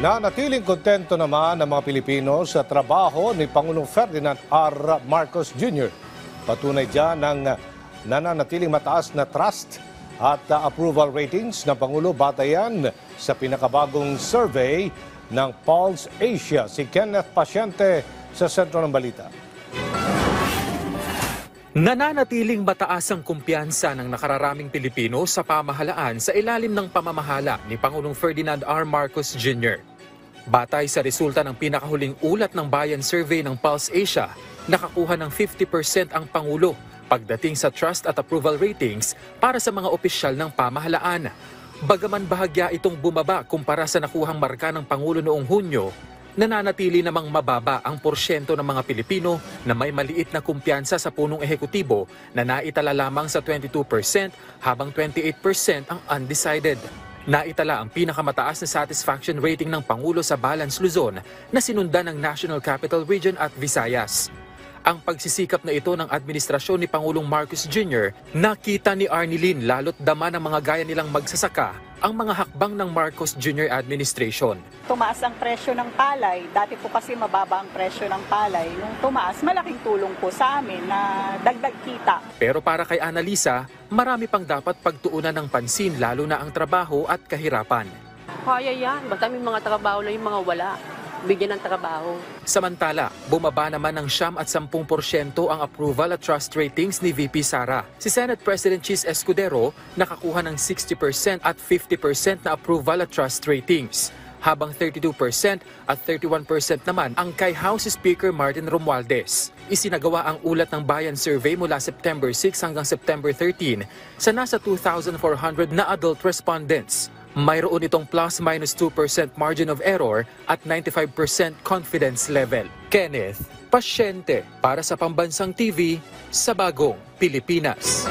Nanatiling kontento naman ang mga Pilipino sa trabaho ni Pangulong Ferdinand R. Marcos Jr. Patunay dyan ng nananatiling mataas na trust at approval ratings ng Pangulo batayan sa pinakabagong survey ng Pulse Asia. Si Kenneth Pasyente sa sentro ng balita. Nananatiling mataas ang kumpiyansa ng nakararaming Pilipino sa pamahalaan sa ilalim ng pamamahala ni Pangulong Ferdinand R. Marcos Jr. Batay sa resulta ng pinakahuling ulat ng Bayan Survey ng Pulse Asia, nakakuha ng 50% ang Pangulo pagdating sa trust at approval ratings para sa mga opisyal ng pamahalaan. Bagaman bahagya itong bumaba kumpara sa nakuhang marka ng Pangulo noong Hunyo, nananatili namang mababa ang porsyento ng mga Pilipino na may maliit na kumpiyansa sa punong ehekutibo na naitala lamang sa 22% habang 28% ang undecided. Naitala ang pinakamataas na satisfaction rating ng Pangulo sa Balance Luzon na sinundan ng National Capital Region at Visayas. Ang pagsisikap na ito ng administrasyon ni Pangulong Marcos Jr. nakita ni Arnilin lalo't dama ng mga gaya nilang magsasaka ang mga hakbang ng Marcos Jr. administration. Tumaas ang presyo ng palay. Dati po kasi mababa ang presyo ng palay. Nung tumaas, malaking tulong po sa amin na dagdag kita. Pero para kay Annalisa, marami pang dapat pagtuunan ng pansin lalo na ang trabaho at kahirapan. Kaya yan. Basta may mga trabaho lang yung mga wala. Bigyan ng trabaho. Samantala, bumaba naman ng 10% ang approval at trust ratings ni VP Sara. Si Senate President Chis Escudero nakakuha ng 60% at 50% na approval at trust ratings, habang 32% at 31% naman ang kay House Speaker Martin Romualdez. Isinagawa ang ulat ng Bayan Survey mula September 6 hanggang September 13 sa nasa 2,400 na adult respondents. Mayroon itong plus-minus 2% margin of error at 95% confidence level. Kenneth Pasyente para sa Pambansang TV sa Bagong Pilipinas.